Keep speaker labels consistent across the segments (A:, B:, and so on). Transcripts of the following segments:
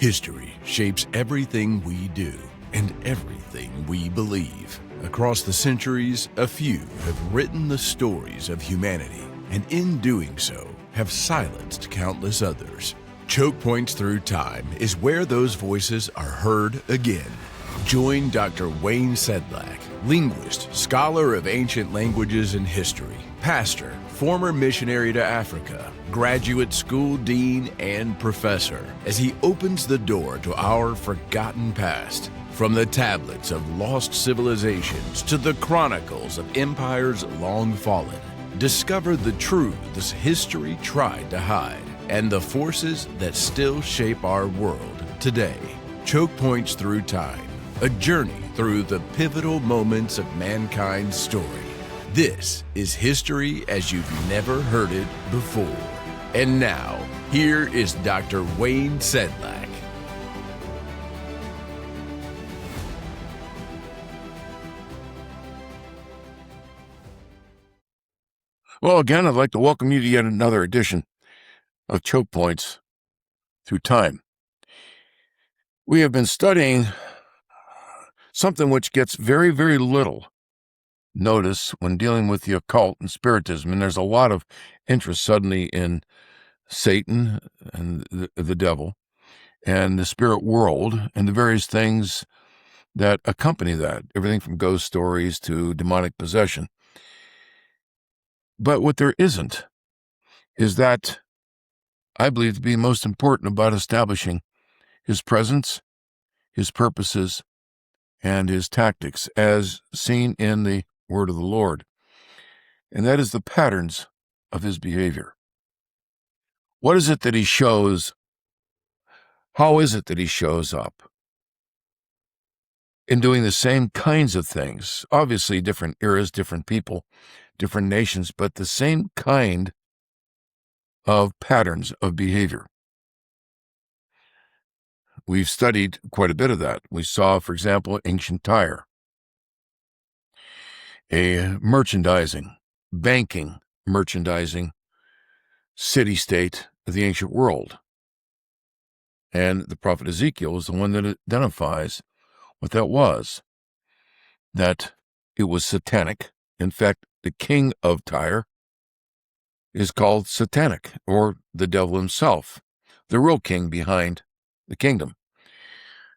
A: History shapes everything we do and everything we believe. Across the centuries, a few have written the stories of humanity, and in doing so, have silenced countless others. Choke Points Through Time is where those voices are heard again. Join Dr. Wayne Sedlak, linguist, scholar of ancient languages and history, pastor, former missionary to Africa, graduate school dean, and professor, as he opens the door to our forgotten past. From the tablets of lost civilizations to the chronicles of empires long fallen, discover the truths history tried to hide and the forces that still shape our world today. Choke Points Through Time, a journey through the pivotal moments of mankind's story. This is history as you've never heard it before. And now, here is Dr. Wayne Sedlak.
B: Well, again, I'd like to welcome you to yet another edition of Choke Points Through Time. We have been studying something which gets very, very little notice when dealing with the occult and spiritism, and there's a lot of interest suddenly in Satan and the devil and the spirit world and the various things that accompany that, everything from ghost stories to demonic possession. But what there isn't is that I believe to be most important about establishing his presence, his purposes, and his tactics as seen in the word of the Lord. And that is the patterns of his behavior. What is it that he shows? How is it that he shows up in doing the same kinds of things? Obviously, different eras, different people, different nations, but the same kind of patterns of behavior. We've studied quite a bit of that. We saw, for example, ancient Tyre, a merchandising, banking, merchandising city-state of the ancient world. And the prophet Ezekiel is the one that identifies what that was, that it was satanic. In fact, the king of Tyre is called satanic, or the devil himself, the real king behind the kingdom.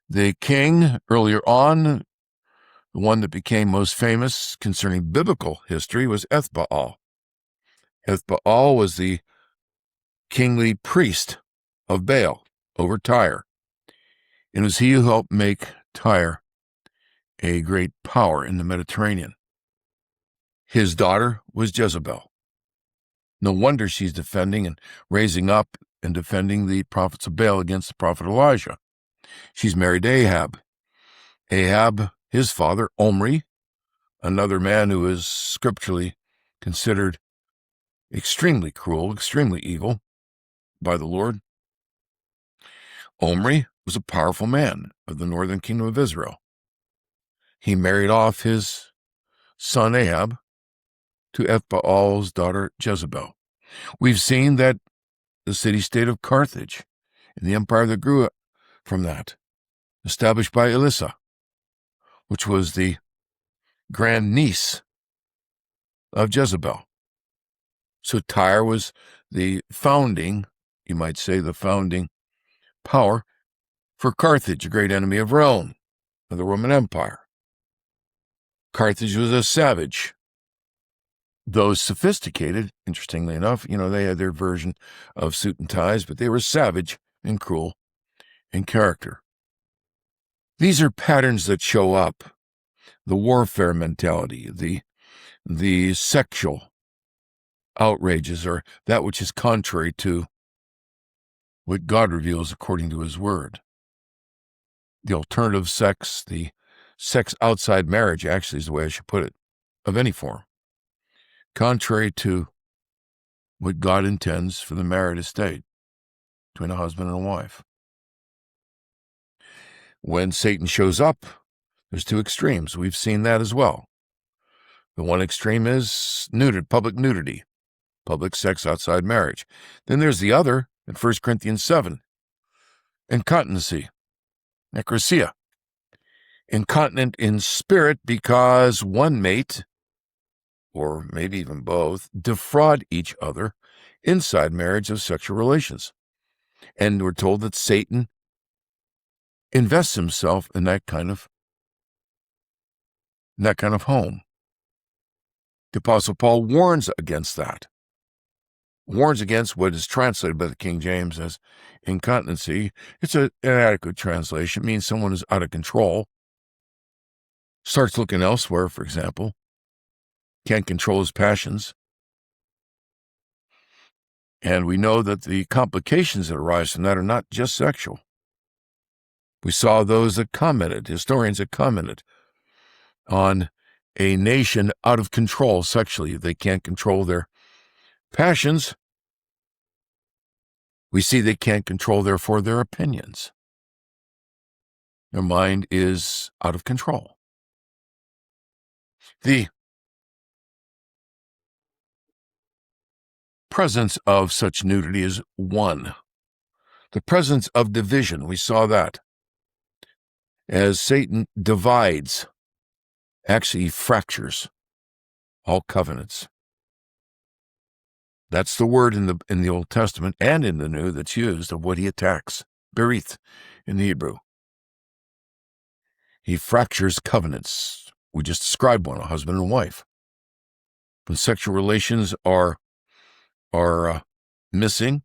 B: The king, earlier on, the one that became most famous concerning biblical history, was Ethbaal. Ethbaal was the kingly priest of Baal over Tyre. It was he who helped make Tyre a great power in the Mediterranean. His daughter was Jezebel. No wonder she's defending and raising up and defending the prophets of Baal against the prophet Elijah. She's married to Ahab. Ahab, his father, Omri, another man who is scripturally considered extremely cruel, extremely evil by the Lord. Omri was a powerful man of the northern kingdom of Israel. He married off his son Ahab to Ethbaal's daughter Jezebel. We've seen that the city-state of Carthage and the empire that grew from that, established by Elissa, which was the grandniece of Jezebel. So Tyre was the founding, you might say, the founding power for Carthage, a great enemy of Rome, of the Roman Empire. Carthage was a savage. Those sophisticated, interestingly enough, they had their version of suit and ties, but they were savage and cruel in character. These are patterns that show up. The warfare mentality, the sexual outrages, or that which is contrary to what God reveals according to his word. The alternative sex, the sex outside marriage, actually is the way I should put it, of any form, contrary to what God intends for the married estate between a husband and a wife. When Satan shows up, there's two extremes. We've seen that as well. The one extreme is public nudity, public sex outside marriage. Then there's the other in 1 Corinthians 7. Incontinency, necrosia. Incontinent in spirit because one mate, or maybe even both, defraud each other inside marriage of sexual relations. And we're told that Satan invests himself in that kind of home. The Apostle Paul warns against that. Warns against what is translated by the King James as incontinency. It's an inadequate translation. It means someone is out of control. Starts looking elsewhere, for example. Can't control his passions. And we know that the complications that arise from that are not just sexual. We saw those that commented, historians that commented on a nation out of control sexually. They can't control their passions. We see they can't control, therefore, their opinions. Their mind is out of control. The presence of such nudity is one. The presence of division, we saw that. As Satan divides, actually he fractures all covenants. That's the word in the Old Testament and in the New that's used of what he attacks. Berith in the Hebrew. He fractures covenants. We just described one, a husband and wife. When sexual relations are missing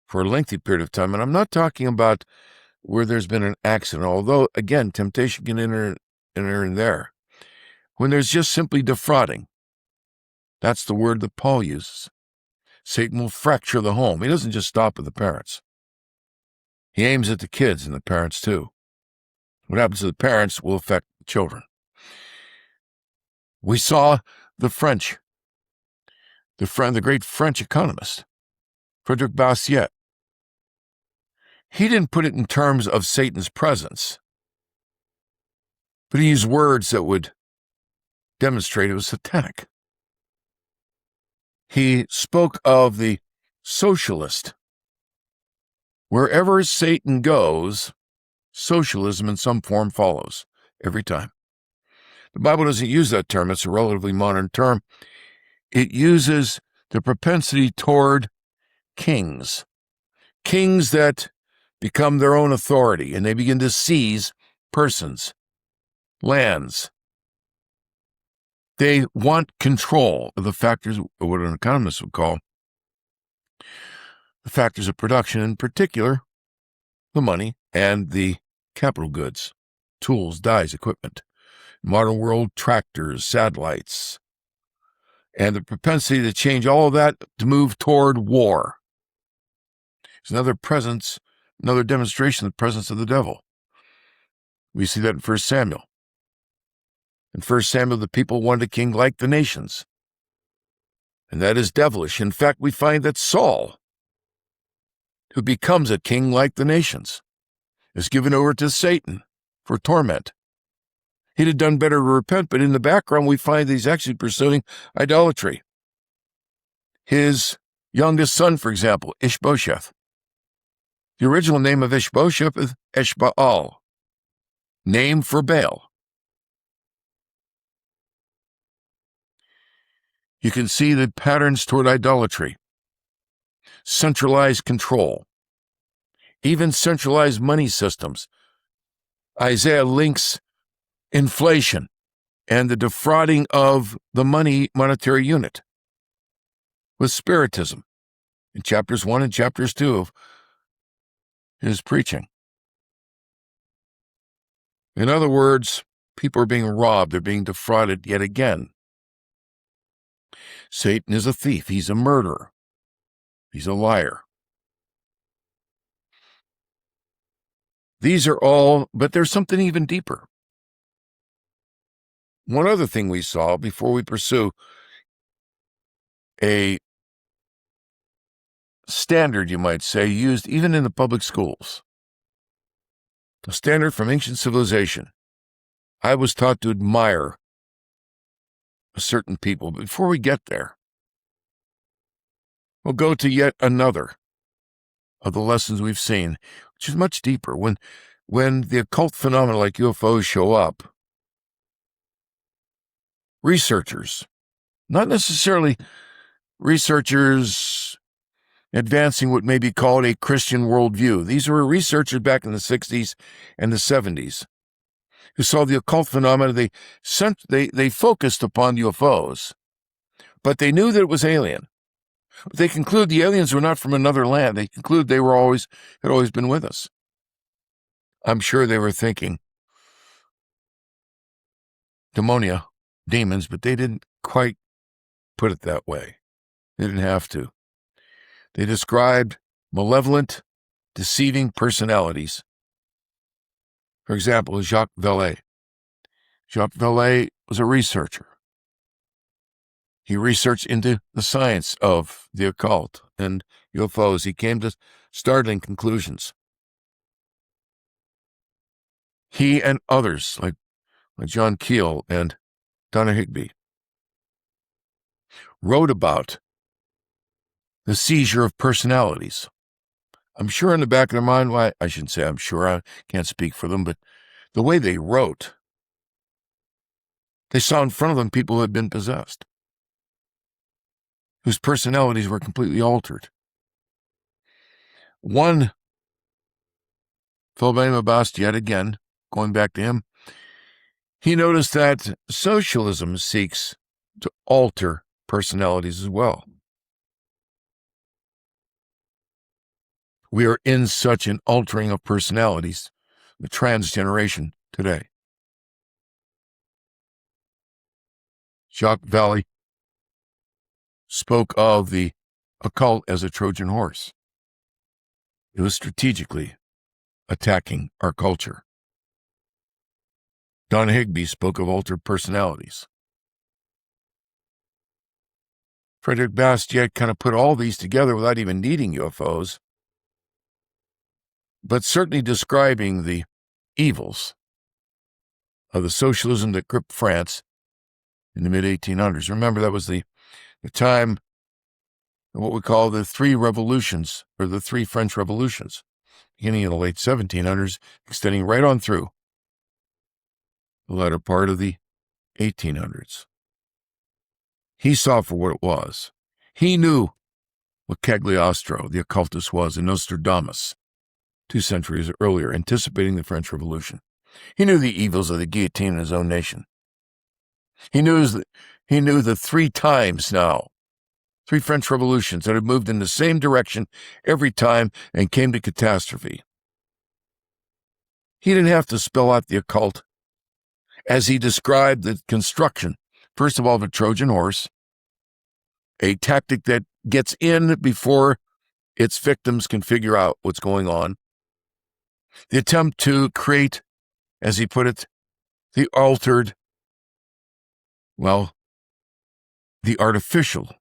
B: for a lengthy period of time, and I'm not talking about where there's been an accident, although, again, temptation can enter in there. When there's just simply defrauding, that's the word that Paul uses. Satan will fracture the home. He doesn't just stop with the parents. He aims at the kids and the parents too. What happens to the parents will affect the children. We saw the French, the great French economist, Frederick Bastiat. He didn't put it in terms of Satan's presence, but he used words that would demonstrate it was satanic. He spoke of the socialist. Wherever Satan goes, socialism in some form follows every time. The Bible doesn't use that term. It's a relatively modern term. It uses the propensity toward kings that become their own authority, and they begin to seize persons, lands. They want control of the factors, what an economist would call the factors of production, in particular, the money and the capital goods, tools, dyes, equipment, modern world tractors, satellites, and the propensity to change all of that to move toward war. It's another demonstration of the presence of the devil. We see that in 1 Samuel. In 1 Samuel, the people wanted a king like the nations. And that is devilish. In fact, we find that Saul, who becomes a king like the nations, is given over to Satan for torment. He'd have done better to repent, but in the background we find that he's actually pursuing idolatry. His youngest son, for example, Ishbosheth. The original name of Ishbosheth is Eshbaal, name for Baal. You can see the patterns toward idolatry, centralized control, even centralized money systems. Isaiah links inflation and the defrauding of the monetary unit with spiritism in chapters 1 and chapters 2 of his preaching. In other words, people are being robbed, they're being defrauded yet again. Satan is a thief, he's a murderer, he's a liar. These are all, but there's something even deeper. One other thing we saw before we pursue a standard, you might say, used even in the public schools. A standard from ancient civilization. I was taught to admire a certain people, but before we get there, we'll go to yet another of the lessons we've seen, which is much deeper. When the occult phenomena like UFOs show up, researchers, not necessarily researchers advancing what may be called a Christian worldview. These were researchers back in the 60s and the 70s who saw the occult phenomena. They focused upon UFOs, but they knew that it was alien. But they concluded the aliens were not from another land. They concluded they had always been with us. I'm sure they were thinking demonia, demons, but they didn't quite put it that way. They didn't have to. They described malevolent, deceiving personalities. For example, Jacques Vallée. Jacques Vallée was a researcher. He researched into the science of the occult and UFOs. He came to startling conclusions. He and others, like John Keel and Donna Higbee, wrote about the seizure of personalities. I'm sure in the back of their mind, why I shouldn't say I'm sure, I can't speak for them, but the way they wrote, they saw in front of them people who had been possessed, whose personalities were completely altered. One fellow by the name of Bastiat, again, going back to him, he noticed that socialism seeks to alter personalities as well. We are in such an altering of personalities, the trans generation today. Jacques Vallée spoke of the occult as a Trojan horse. It was strategically attacking our culture. Don Higbee spoke of altered personalities. Frederick Bastiat kind of put all these together without even needing UFOs, but certainly describing the evils of the socialism that gripped France in the mid-1800s. Remember, that was the time of what we call the three revolutions, or the three French revolutions, beginning in the late 1700s, extending right on through the latter part of the 1800s. He saw for what it was. He knew what Cagliostro, the occultist, was, and Nostradamus, 2 centuries earlier, anticipating the French Revolution. He knew the evils of the guillotine in his own nation. He knew the 3 times now, 3 French revolutions that had moved in the same direction every time and came to catastrophe. He didn't have to spell out the occult as he described the construction, first of all, of a Trojan horse, a tactic that gets in before its victims can figure out what's going on. The attempt to create, as he put it, the altered, the artificial,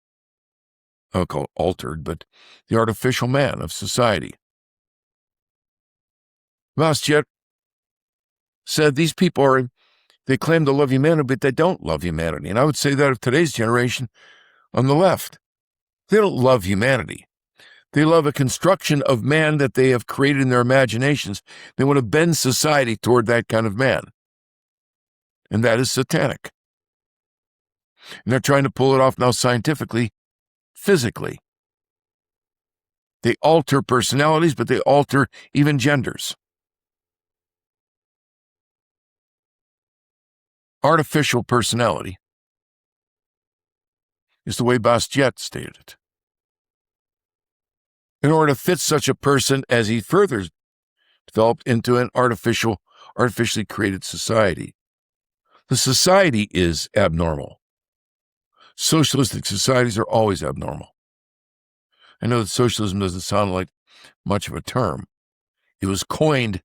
B: I'll call it altered, but the artificial man of society. Bastiat said these people they claim to love humanity, but they don't love humanity. And I would say that of today's generation on the left. They don't love humanity. They love a construction of man that they have created in their imaginations. They want to bend society toward that kind of man. And that is satanic. And they're trying to pull it off now scientifically, physically. They alter personalities, but they alter even genders. Artificial personality is the way Bastiat stated it. In order to fit such a person, as he further developed into an artificially created society. The society is abnormal. Socialistic societies are always abnormal. I know that socialism doesn't sound like much of a term. It was coined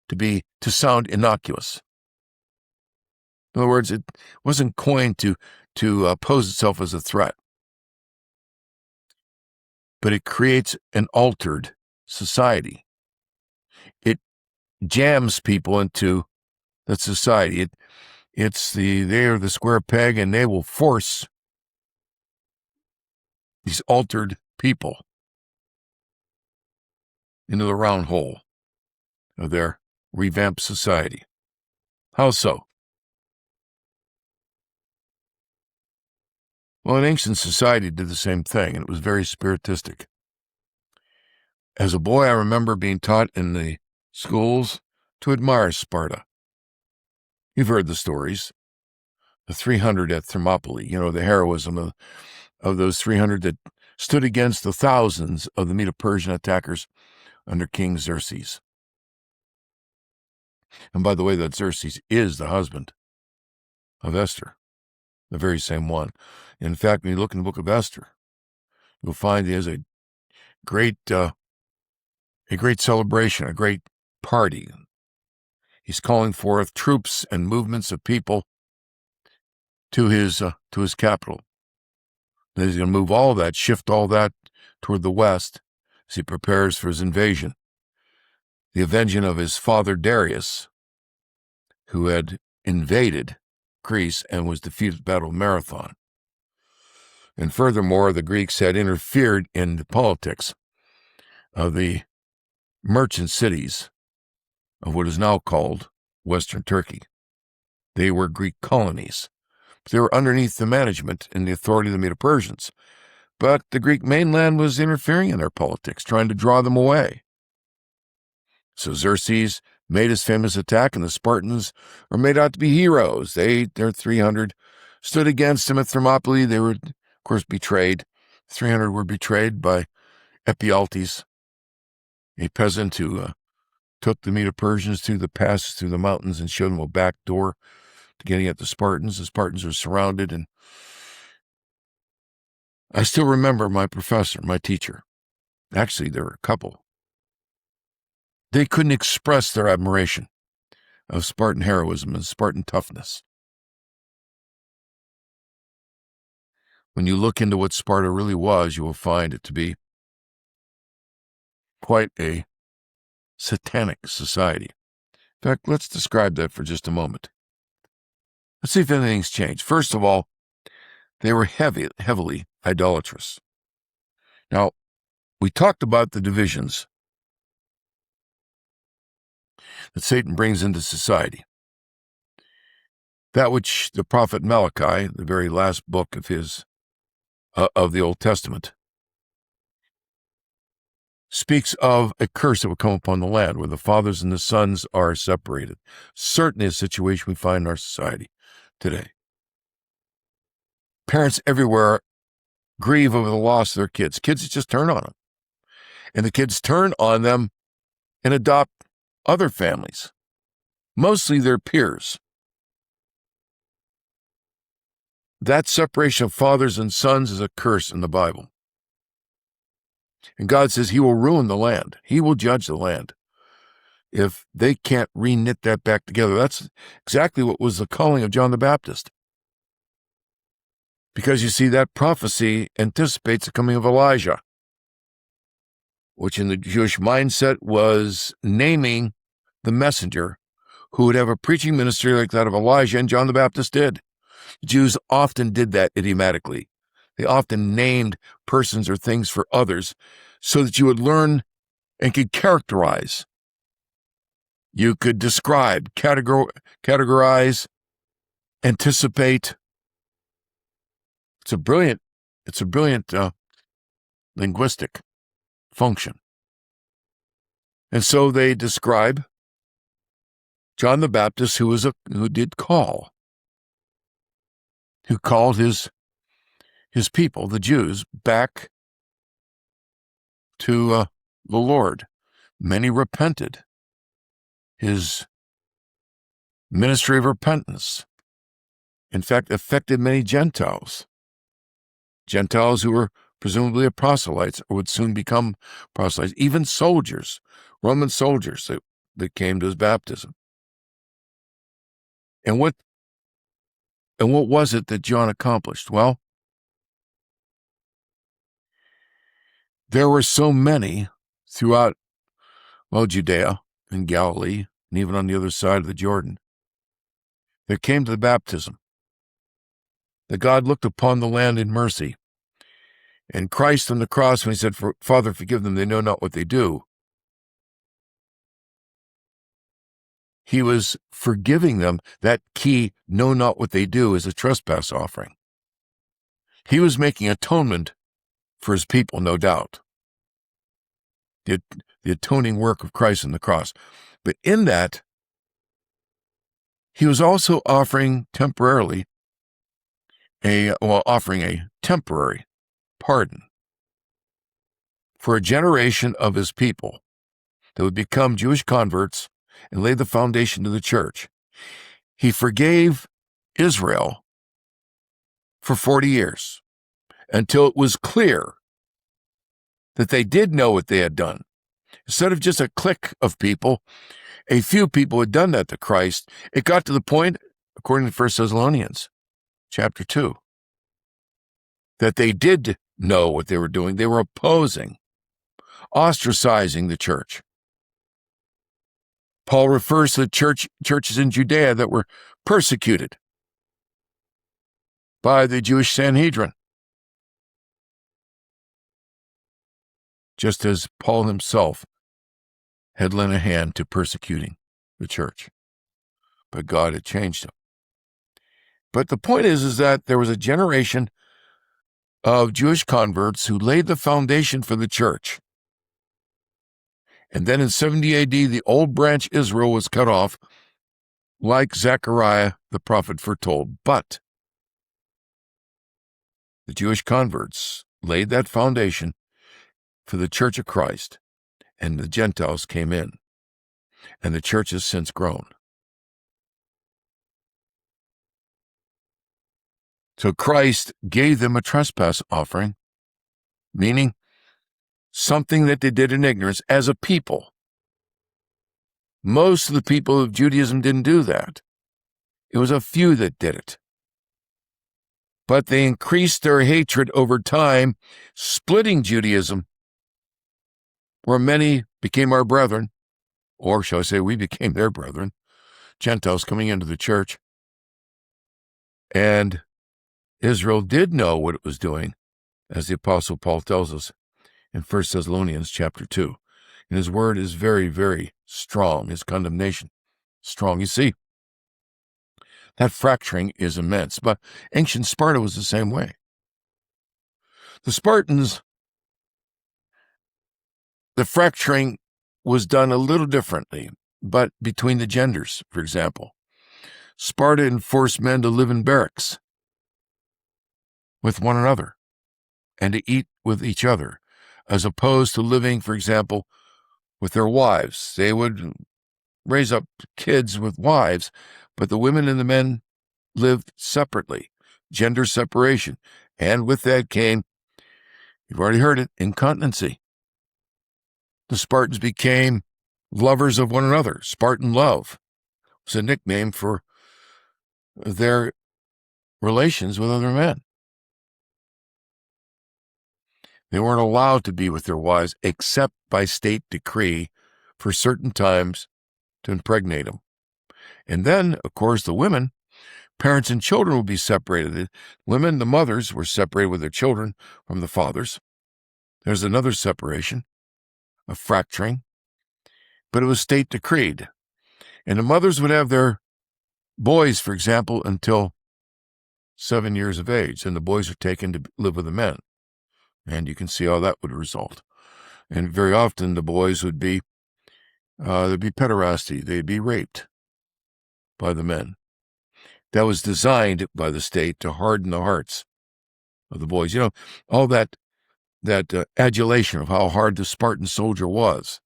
B: to sound innocuous. In other words, it wasn't coined to pose itself as a threat. But it creates an altered society. It jams people into that society. They are the square peg, and they will force these altered people into the round hole of their revamped society. How so? Well, an ancient society did the same thing, and it was very spiritistic. As a boy, I remember being taught in the schools to admire Sparta. You've heard the stories. The 300 at Thermopylae, the heroism of those 300 that stood against the thousands of the Medo-Persian attackers under King Xerxes. And by the way, that Xerxes is the husband of Esther, the very same one. In fact, when you look in the book of Esther, you'll find he has a great celebration, a great party. He's calling forth troops and movements of people to his capital. Then he's going to move all that, shift all that toward the west as he prepares for his invasion. The avenging of his father Darius, who had invaded Greece and was defeated at the Battle of Marathon. And furthermore, the Greeks had interfered in the politics of the merchant cities of what is now called Western Turkey. They were Greek colonies. They were underneath the management and the authority of the Medo-Persians. But the Greek mainland was interfering in their politics, trying to draw them away. So Xerxes made his famous attack, and the Spartans were made out to be heroes. Their 300 stood against him at Thermopylae. They were, of course, betrayed. 300 were betrayed by Ephialtes, a peasant who took the Medo-Persians through the passes through the mountains and showed them a back door to getting at the Spartans. The Spartans were surrounded, and I still remember my professor, my teacher. Actually, there were a couple. They couldn't express their admiration of Spartan heroism and Spartan toughness. When you look into what Sparta really was, you will find it to be quite a satanic society. In fact, let's describe that for just a moment. Let's see if anything's changed. First of all, they were heavily idolatrous. Now, we talked about the divisions that Satan brings into society. That which the prophet Malachi, the very last book of of the Old Testament, speaks of a curse that will come upon the land where the fathers and the sons are separated. Certainly a situation we find in our society today. Parents everywhere grieve over the loss of their kids. Kids just turn on them. And the kids turn on them and adopt other families, mostly their peers. That separation of fathers and sons is a curse in the Bible. And God says he will ruin the land. He will judge the land if they can't re-knit that back together. That's exactly what was the calling of John the Baptist. Because you see, that prophecy anticipates the coming of Elijah, which in the Jewish mindset was naming the messenger who would have a preaching ministry like that of Elijah, and John the Baptist did. Jews often did that idiomatically. They often named persons or things for others so that you would learn and could characterize. You could describe, categorize, anticipate. It's a brilliant linguistic function. And so they describe John the Baptist, who called his people, the Jews, back to the Lord. Many repented. His ministry of repentance, in fact, affected many Gentiles who were presumably proselytes or would soon become proselytes, even soldiers, Roman soldiers that came to his baptism. And what was it that John accomplished? Well, there were so many throughout, Judea and Galilee, and even on the other side of the Jordan, that came to the baptism, that God looked upon the land in mercy. And Christ on the cross, when he said, "Father, forgive them, they know not what they do," He was forgiving them. That key, know not what they do, is a trespass offering. He was making atonement for his people, no doubt. The atoning work of Christ on the cross. But in that, he was also offering temporary pardon for a generation of his people that would become Jewish converts and lay the foundation to the church. He forgave Israel for 40 years until it was clear that they did know what they had done. Instead of just a clique of people, a few people had done that to Christ. It got to the point, according to 1 Thessalonians chapter 2, that they did know what they were doing. They were opposing, ostracizing the church. Paul refers to the churches in Judea that were persecuted by the Jewish Sanhedrin, just as Paul himself had lent a hand to persecuting the church. But God had changed him. But the point is that there was a generation of Jewish converts who laid the foundation for the church. And then in 70 AD, the old branch Israel was cut off, like Zechariah the prophet foretold. But the Jewish converts laid that foundation for the church of Christ, and the Gentiles came in, and the church has since grown. So Christ gave them a trespass offering, meaning something that they did in ignorance as a people. Most of the people of Judaism didn't do that. It was a few that did it. But they increased their hatred over time, splitting Judaism, where many became our brethren, or shall I say, we became their brethren, Gentiles coming into the church. And Israel did know what it was doing, as the Apostle Paul tells us in 1 Thessalonians chapter 2. And his word is very, very strong, his condemnation strong. You see, that fracturing is immense. But ancient Sparta was the same way. The Spartans, the fracturing was done a little differently, but between the genders, for example. Sparta enforced men to live in barracks with one another and to eat with each other, as opposed to living, for example, with their wives. They would raise up kids with wives, but the women and the men lived separately, gender separation. And with that came, you've already heard it, incontinency. The Spartans became lovers of one another. Spartan love was a nickname for their relations with other men. They weren't allowed to be with their wives except by state decree for certain times to impregnate them. And then, of course, the women, parents and children would be separated. The women, the mothers, were separated with their children from the fathers. There's another separation, a fracturing, but it was state decreed. And the mothers would have their boys, for example, until 7 years of age, and the boys are taken to live with the men. And you can see how that would result. And very often the boys would be, there'd be pederasty. They'd be raped by the men. That was designed by the state to harden the hearts of the boys. You know, all that adulation of how hard the Spartan soldier was.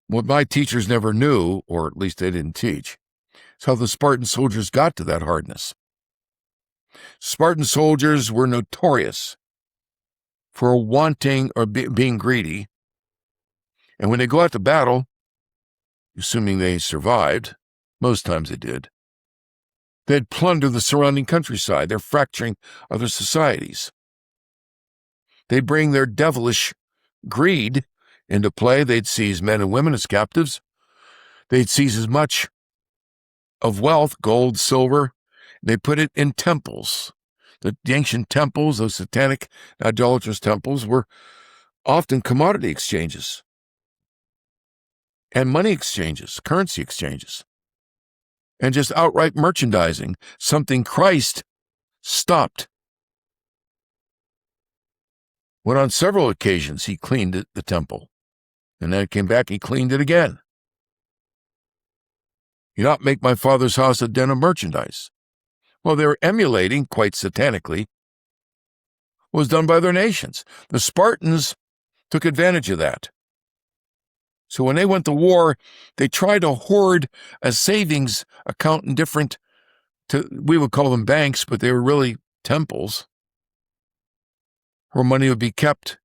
B: What my teachers never knew, or at least they didn't teach, is how the Spartan soldiers got to that hardness. Spartan soldiers were notorious for wanting or being greedy. And when they go out to battle, assuming they survived, most times they did, they'd plunder the surrounding countryside. They're fracturing other societies. They'd bring their devilish greed into play. They'd seize men and women as captives. They'd seize as much of wealth, gold, silver. They put it in temples. The ancient temples, those satanic, idolatrous temples, were often commodity exchanges. and money exchanges, currency exchanges, and just outright merchandising, something Christ stopped. When on several occasions he cleaned the temple, and then came back and he cleaned it again. "You not make my Father's house a den of merchandise." Well, they were emulating, quite satanically, what was done by other nations. The Spartans took advantage of that. So when they went to war, they tried to hoard a savings account in different, we would call them banks, but they were really temples, where money would be kept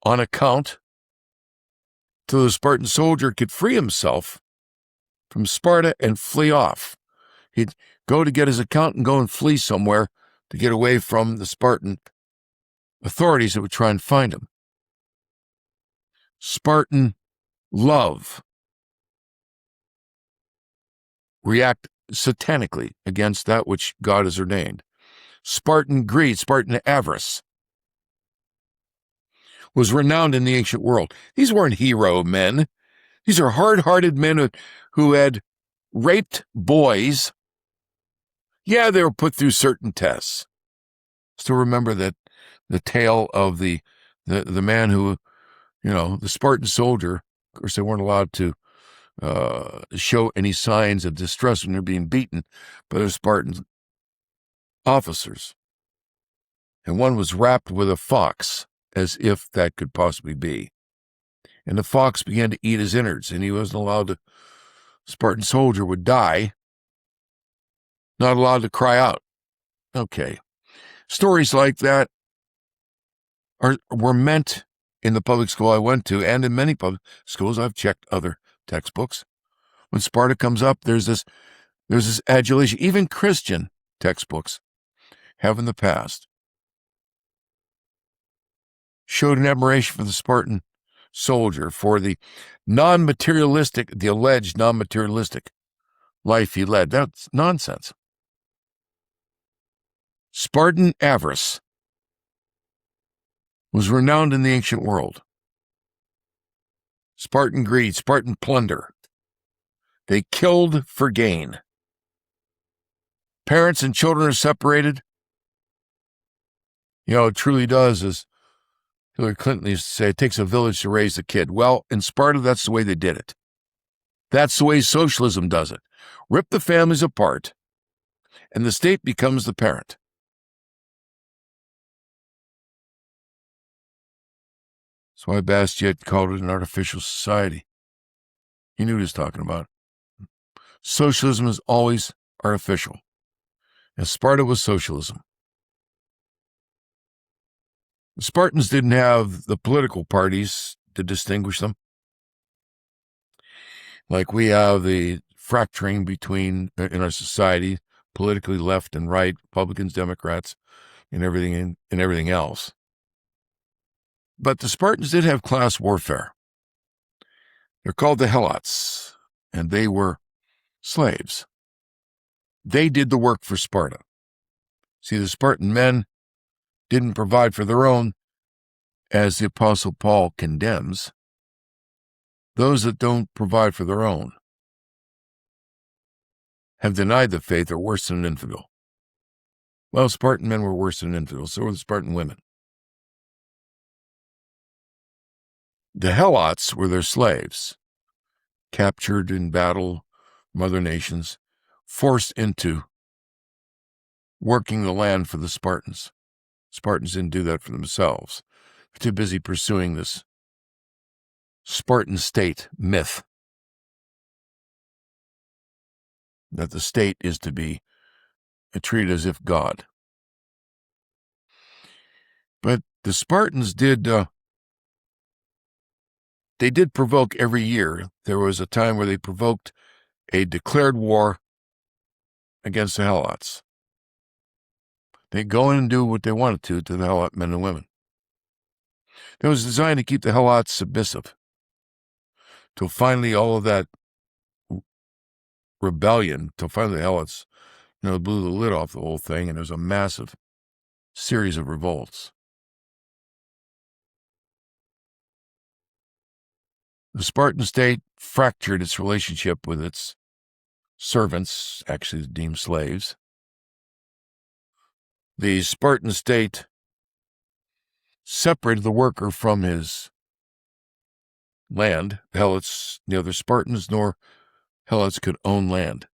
B: on account till the Spartan soldier could free himself from Sparta and flee off. He'd go to get his account and go and flee somewhere to get away from the Spartan authorities that would try and find him. Spartan love react satanically against that which God has ordained. Spartan greed, Spartan avarice was renowned in the ancient world. These weren't hero men. These are hard-hearted men who had raped boys. Yeah, they were put through certain tests. Still remember that the tale of the man who, the Spartan soldier. Of course, they weren't allowed to show any signs of distress when they're being beaten by the Spartan officers. And one was wrapped with a fox, as if that could possibly be. And the fox began to eat his innards, and he wasn't allowed to. Spartan soldier would die, not allowed to cry out. Okay. Stories like that were meant in the public school I went to, and in many public schools. I've checked other textbooks. When Sparta comes up, there's this adulation. Even Christian textbooks have in the past showed an admiration for the Spartan soldier, for the alleged non-materialistic life he led. That's nonsense. Spartan avarice was renowned in the ancient world. Spartan greed, Spartan plunder. They killed for gain. Parents and children are separated. It truly does, as Hillary Clinton used to say, it takes a village to raise a kid. Well, in Sparta, that's the way they did it. That's the way socialism does it. Rip the families apart, and the state becomes the parent. That's why Bastiat called it an artificial society. He knew what he was talking about. Socialism is always artificial, and Sparta was socialism. The Spartans didn't have the political parties to distinguish them, like we have the fracturing between, in our society, politically left and right, Republicans, Democrats, and everything else. But the Spartans did have class warfare. They're called the Helots, and they were slaves. They did the work for Sparta. See, the Spartan men didn't provide for their own, as the Apostle Paul condemns. Those that don't provide for their own have denied the faith, are worse than an infidel. Well, Spartan men were worse than infidels, so were the Spartan women. The Helots were their slaves, captured in battle from other nations, forced into working the land for the Spartans. Spartans didn't do that for themselves. They're too busy pursuing this Spartan state myth that the state is to be treated as if God. But the Spartans did provoke every year. There was a time where they provoked a declared war against the Helots. They'd go in and do what they wanted to the Helot men and women. It was designed to keep the Helots submissive, till finally all of that rebellion, till finally the Helots, blew the lid off the whole thing, and there was a massive series of revolts. The Spartan state fractured its relationship with its servants, actually deemed slaves. The Spartan state separated the worker from his land. The Helots, neither Spartans nor Helots could own land.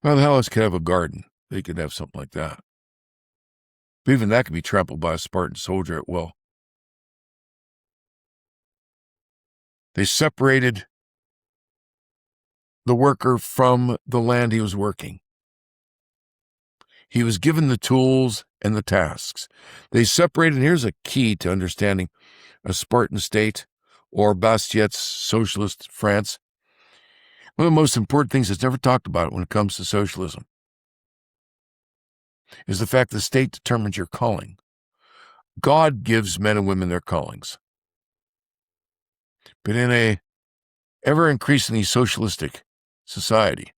B: Well, the Helots could have a garden. They could have something like that. But even that could be trampled by a Spartan soldier at will. They separated the worker from the land he was working. He was given the tools and the tasks. They separated, and here's a key to understanding a Spartan state or Bastiat's socialist France. One of the most important things that's never talked about when it comes to socialism is the fact the state determines your calling. God gives men and women their callings. But in a ever-increasingly socialistic society,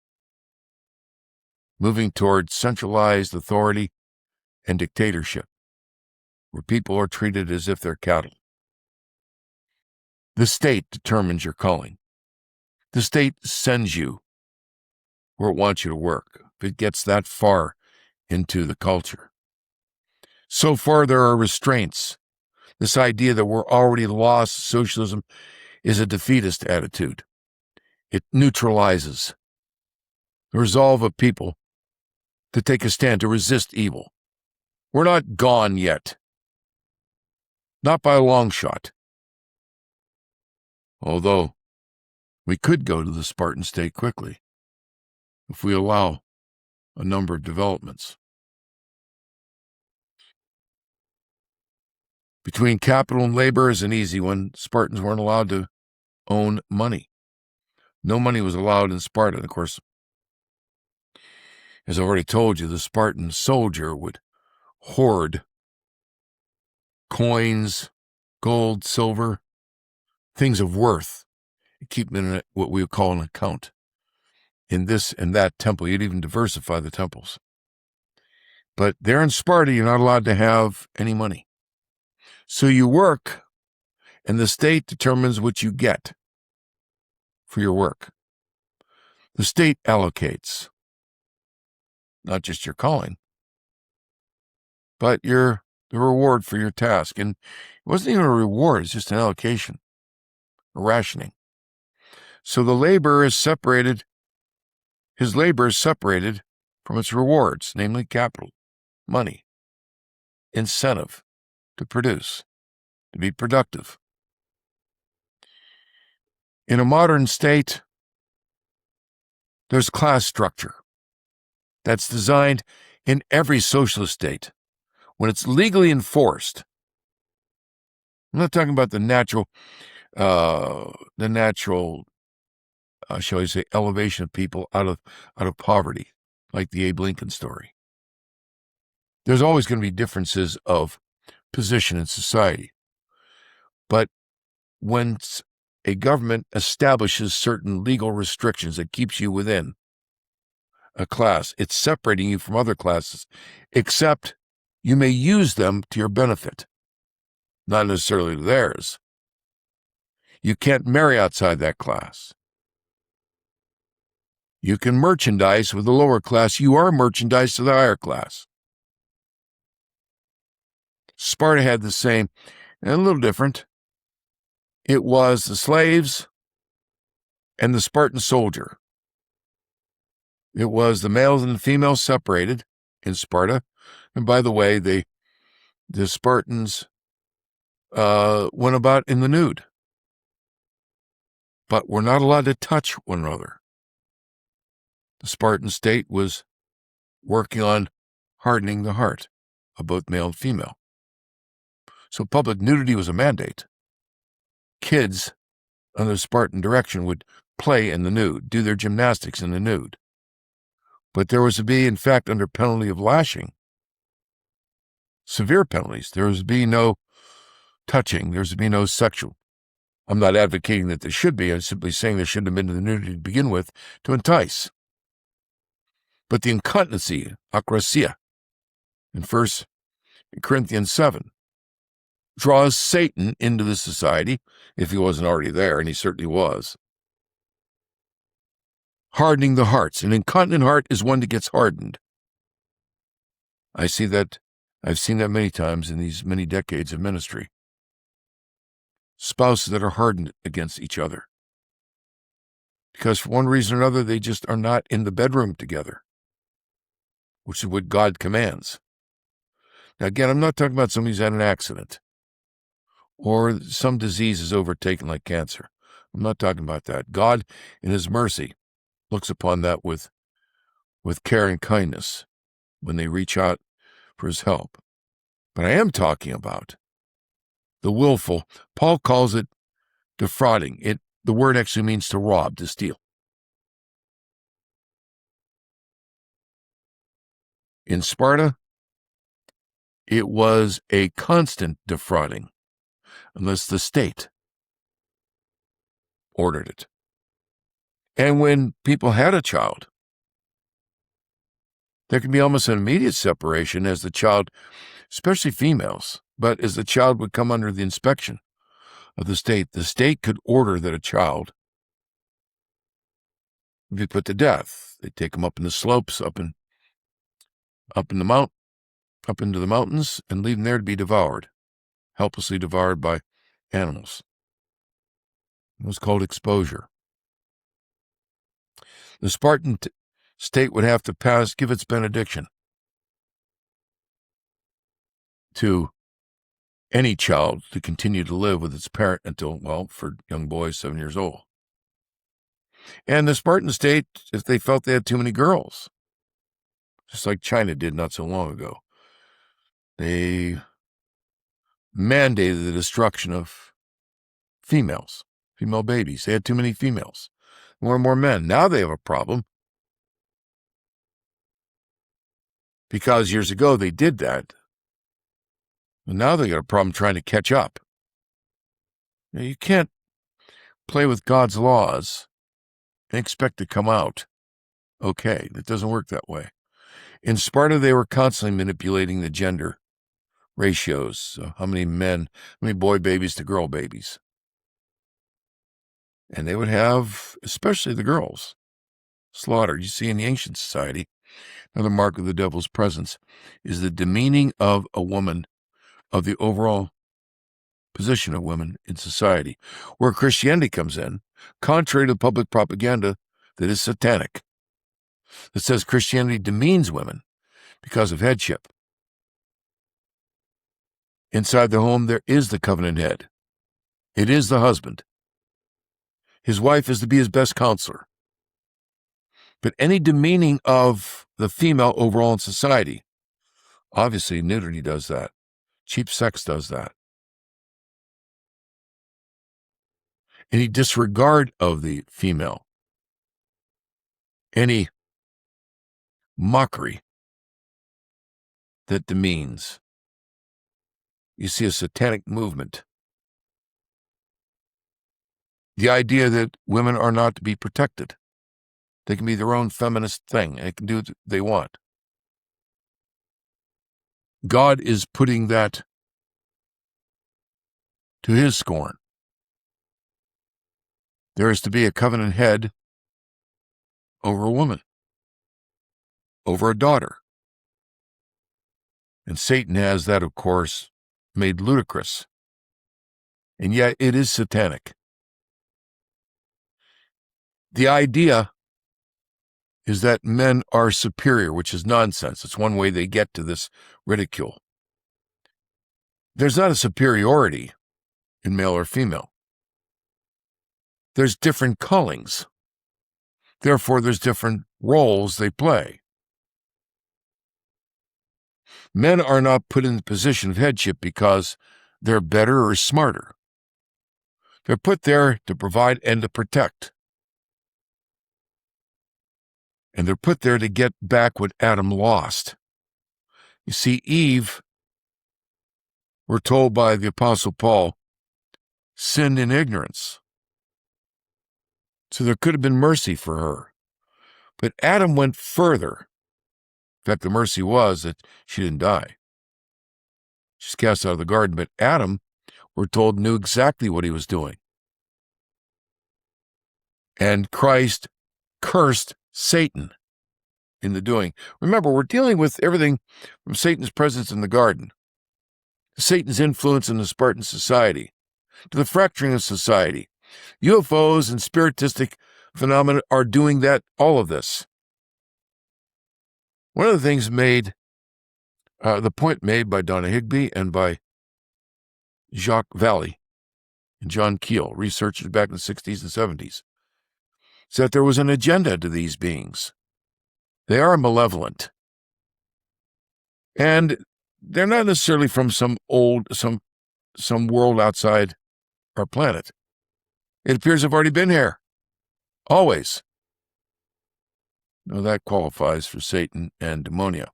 B: moving toward centralized authority and dictatorship, where people are treated as if they're cattle, the state determines your calling. The state sends you where it wants you to work. If it gets that far into the culture. So far, there are restraints. This idea that we're already lost, socialism, is a defeatist attitude. It neutralizes the resolve of people to take a stand, to resist evil. We're not gone yet. Not by a long shot. Although, we could go to the Spartan state quickly if we allow a number of developments. Between capital and labor is an easy one. Spartans weren't allowed to own money. No money was allowed in Sparta. And of course, as I already told you, the Spartan soldier would hoard coins, gold, silver, things of worth, and keep them in what we would call an account. In this and that temple, you'd even diversify the temples. But there in Sparta, you're not allowed to have any money. So you work, and the state determines what you get for your work. The state allocates not just your calling, but the reward for your task. And it wasn't even a reward, it's just an allocation, a rationing. So the labor is separated, his labor is separated from its rewards, namely capital, money, incentive to produce, to be productive. In a modern state, there's class structure that's designed in every socialist state. When it's legally enforced, I'm not talking about the natural, shall we say, elevation of people out of poverty, like the Abe Lincoln story. There's always going to be differences of position in society. But when a government establishes certain legal restrictions that keeps you within a class, it's separating you from other classes, except you may use them to your benefit, not necessarily to theirs. You can't marry outside that class. You can merchandise with the lower class. You are merchandise to the higher class. Sparta had the same, and a little different. It was the slaves and the Spartan soldier. It was the males and the females separated in Sparta. And by the way, the Spartans went about in the nude, but were not allowed to touch one another. The Spartan state was working on hardening the heart of both male and female. So public nudity was a mandate. Kids under Spartan direction would play in the nude, do their gymnastics in the nude. But there was to be, in fact, under penalty of lashing, severe penalties. There was to be no touching. There was to be no sexual. I'm not advocating that there should be. I'm simply saying there shouldn't have been the nudity to begin with to entice. But the incontinency, akrasia, in 1 Corinthians 7, draws Satan into the society, if he wasn't already there, and he certainly was, hardening the hearts. An incontinent heart is one that gets hardened. I see that. I've seen that many times in these many decades of ministry. Spouses that are hardened against each other, because for one reason or another, they just are not in the bedroom together, which is what God commands. Now, again, I'm not talking about somebody who's had an accident or some disease is overtaken like cancer. I'm not talking about that. God, in his mercy, looks upon that with care and kindness when they reach out for his help. But I am talking about the willful. Paul calls it defrauding. The word actually means to rob, to steal. In Sparta, it was a constant defrauding, unless the state ordered it. And when people had a child, there can be almost an immediate separation as the child, especially females, but as the child would come under the inspection of the state could order that a child be put to death. They'd take him up in the slopes, up into the mountains, and leave him there to be devoured, helplessly devoured by animals. It was called exposure. The Spartan state would have to give its benediction to any child to continue to live with its parent until, for young boys, 7 years old. And the Spartan state, if they felt they had too many girls, just like China did not so long ago, they mandated the destruction of female babies. They had too many females, more and more men. Now they have a problem because years ago they did that. And now they got a problem trying to catch up. Now, you can't play with God's laws and expect to come out okay. It doesn't work that way. In Sparta, they were constantly manipulating the gender ratios. So how many boy babies to girl babies. And they would have, especially the girls, slaughtered. You see, in the ancient society, another mark of the devil's presence is the demeaning of a woman, of the overall position of women in society, where Christianity comes in, contrary to public propaganda that is satanic, that says Christianity demeans women because of headship. Inside the home, there is the covenant head. It is the husband. His wife is to be his best counselor. But any demeaning of the female overall in society, obviously nudity does that. Cheap sex does that. Any disregard of the female, any mockery that demeans. You see a satanic movement. The idea that women are not to be protected. They can be their own feminist thing. They can do what they want. God is putting that to his scorn. There is to be a covenant head over a woman, over a daughter. And Satan has that, of course, made ludicrous. And yet it is satanic. The idea is that men are superior, which is nonsense. It's one way they get to this ridicule. There's not a superiority in male or female. There's different callings. Therefore, there's different roles they play. Men are not put in the position of headship because they're better or smarter. They're put there to provide and to protect. And they're put there to get back what Adam lost. You see, Eve, we're told by the Apostle Paul, sinned in ignorance. So there could have been mercy for her. But Adam went further. In fact, the mercy was that she didn't die. She's cast out of the garden. But Adam we're told, knew exactly what he was doing. And Christ cursed Satan in the doing. Remember, we're dealing with everything from Satan's presence in the garden, Satan's influence in the Spartan society, to the fracturing of society. UFOs and spiritistic phenomena are doing that, all of this. One of the things the point made by Donna Higbee and by Jacques Vallée and John Keel, researchers back in the 60s and 70s, is that there was an agenda to these beings. They are malevolent. And they're not necessarily from some world outside our planet. It appears they've already been here. Always. Now that qualifies for Satan and demonia.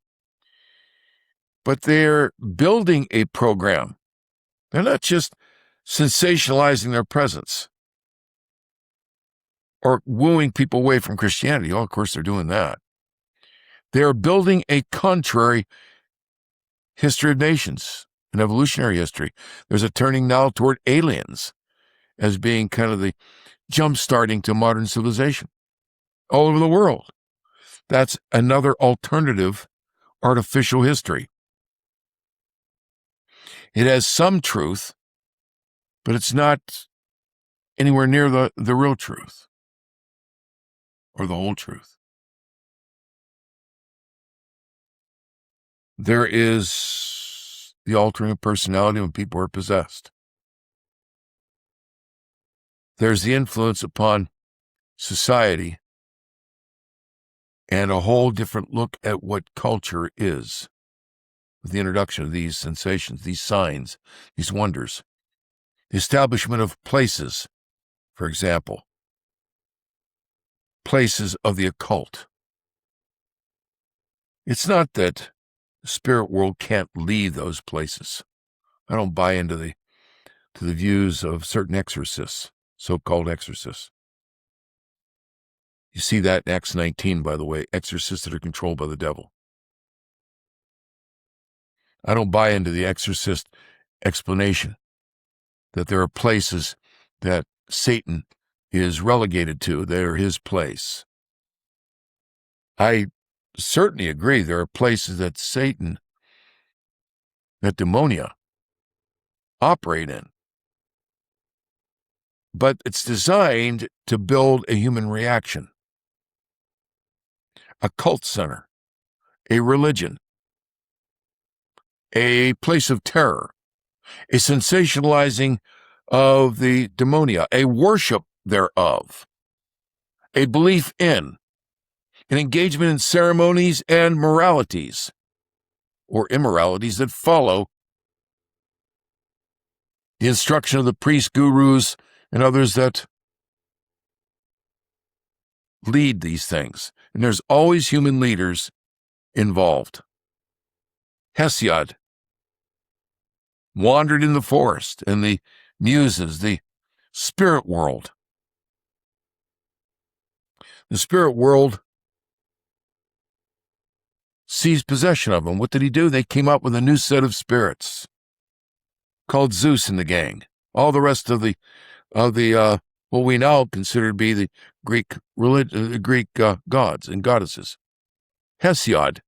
B: But they're building a program. They're not just sensationalizing their presence or wooing people away from Christianity. Oh, of course, they're doing that. They're building a contrary history of nations, an evolutionary history. There's a turning now toward aliens as being kind of the jump-starting to modern civilization all over the world. That's another alternative artificial history. It has some truth, but it's not anywhere near the real truth or the whole truth. There is the altering of personality when people are possessed. There's the influence upon society and a whole different look at what culture is with the introduction of these sensations, these signs, these wonders. The establishment of places, for example, places of the occult. It's not that the spirit world can't leave those places. I don't buy into the views of certain exorcists, so-called exorcists. You see that in Acts 19, by the way, exorcists that are controlled by the devil. I don't buy into the exorcist explanation that there are places that Satan is relegated to. They're his place. I certainly agree there are places that Satan, that demonia, operate in. But it's designed to build a human reaction. A cult center, a religion, a place of terror, a sensationalizing of the demonia, a worship thereof, a belief in, an engagement in ceremonies and moralities, or immoralities that follow the instruction of the priests, gurus, and others that lead these things. And there's always human leaders involved. Hesiod wandered in the forest, and the muses, the spirit world. The spirit world seized possession of him. What did he do? They came up with a new set of spirits called Zeus and the gang. All the rest of the what we now consider to be the Greek gods and goddesses. Hesiod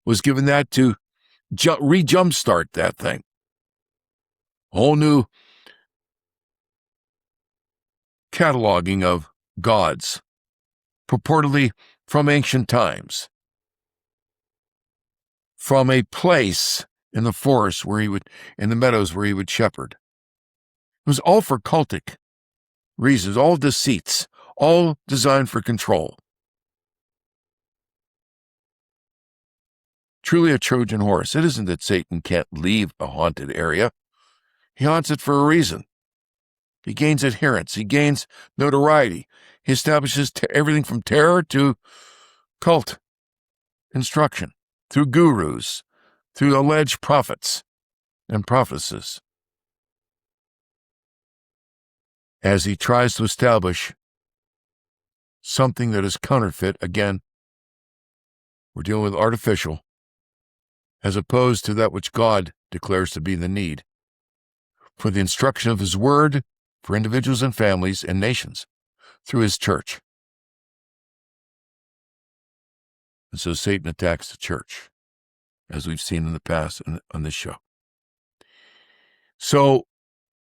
B: was given that to re-jumpstart that thing. A whole new cataloging of gods, purportedly from ancient times, from a place in the forest where he would, in the meadows where he would shepherd. It was all for cultic reasons, all deceits, all designed for control. Truly a Trojan horse. It isn't that Satan can't leave a haunted area. He haunts it for a reason. He gains adherents. He gains notoriety. He establishes everything from terror to cult instruction through gurus, through alleged prophets and prophetesses. As he tries to establish something that is counterfeit, again, we're dealing with artificial, as opposed to that which God declares to be the need. for the instruction of His Word for individuals and families and nations through His church. And so Satan attacks the church, as we've seen in the past on this show. So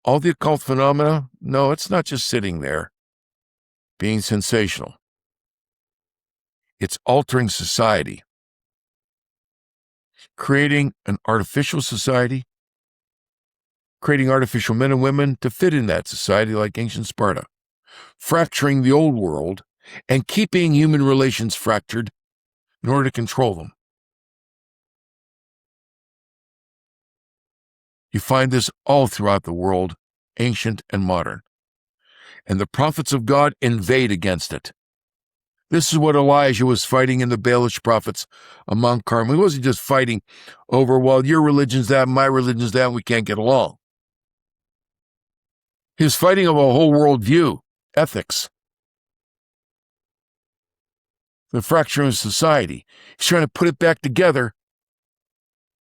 B: all the occult phenomena, no, it's not just sitting there being sensational. It's altering society, creating an artificial society, creating artificial men and women to fit in that society like ancient Sparta, fracturing the old world and keeping human relations fractured in order to control them. You find this all throughout the world, ancient and modern. And the prophets of God invade against it. This is what Elijah was fighting in the Baalish prophets on Mount Carmel. He wasn't just fighting over, well, your religion's that, my religion's that, and we can't get along. He was fighting over a whole world view, ethics, the fracturing of society. He's trying to put it back together,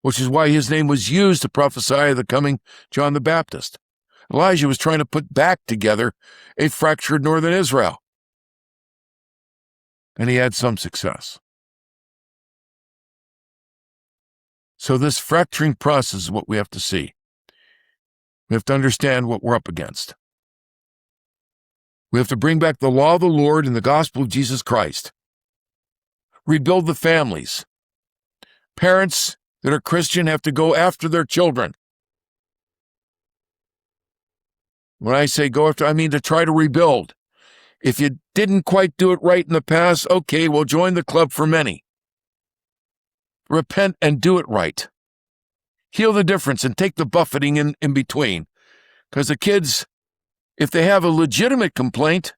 B: which is why his name was used to prophesy of the coming John the Baptist. Elijah was trying to put back together a fractured northern Israel. And he had some success. So this fracturing process is what we have to see. We have to understand what we're up against. We have to bring back the law of the Lord and the gospel of Jesus Christ. Rebuild the families. Parents that are Christian have to go after their children. When I say go after, I mean to try to rebuild. If you didn't quite do it right in the past, okay, well, join the club for many. Repent and do it right. Heal the difference and take the buffeting in between. Because the kids, if they have a legitimate complaint,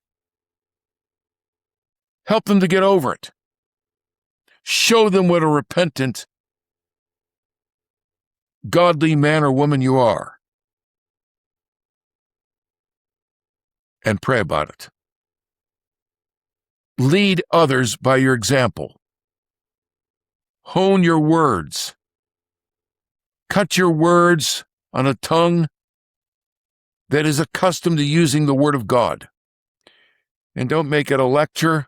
B: help them to get over it. Show them what a repentant, godly man or woman you are. And pray about it. Lead others by your example. Hone your words. Cut your words on a tongue that is accustomed to using the Word of God. And don't make it a lecture.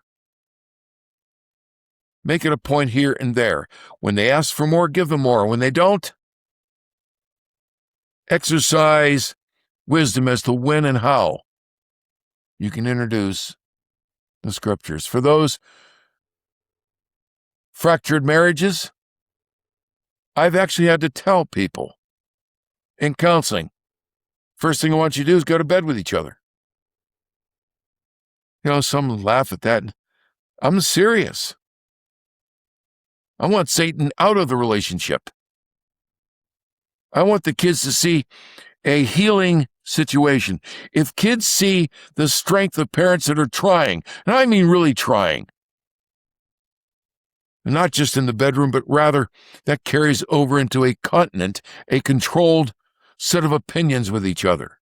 B: Make it a point here and there. When they ask for more, give them more. When they don't, exercise wisdom as to when and how you can introduce the Scriptures. For those fractured marriages, I've actually had to tell people in counseling, first thing I want you to do is go to bed with each other. You know, some laugh at that. I'm serious. I want Satan out of the relationship. I want the kids to see a healing situation. If kids see the strength of parents that are trying, and I mean really trying, not just in the bedroom, but rather that carries over into a continent, a controlled set of opinions with each other,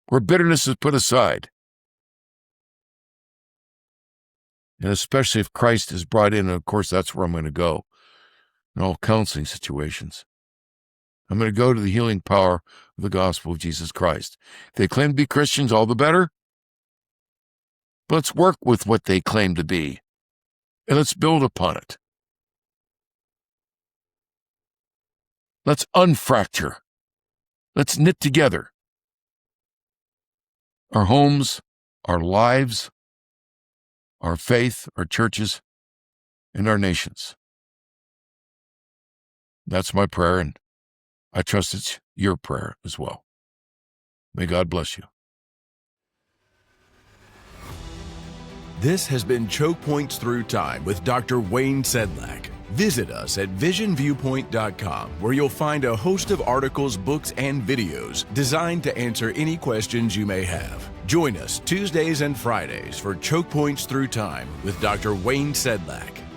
B: where bitterness is put aside. And especially if Christ is brought in, and of course that's where I'm going to go in all counseling situations. I'm going to go to the healing power of the gospel of Jesus Christ. If they claim to be Christians, all the better. But let's work with what they claim to be, and let's build upon it. Let's unfracture. Let's knit together our homes, our lives, our faith, our churches, and our nations. That's my prayer, and I trust it's your prayer as well. May God bless you.
A: This has been Choke Points Through Time with Dr. Wayne Sedlak. Visit us at visionviewpoint.com, where you'll find a host of articles, books, and videos designed to answer any questions you may have. Join us Tuesdays and Fridays for Choke Points Through Time with Dr. Wayne Sedlak.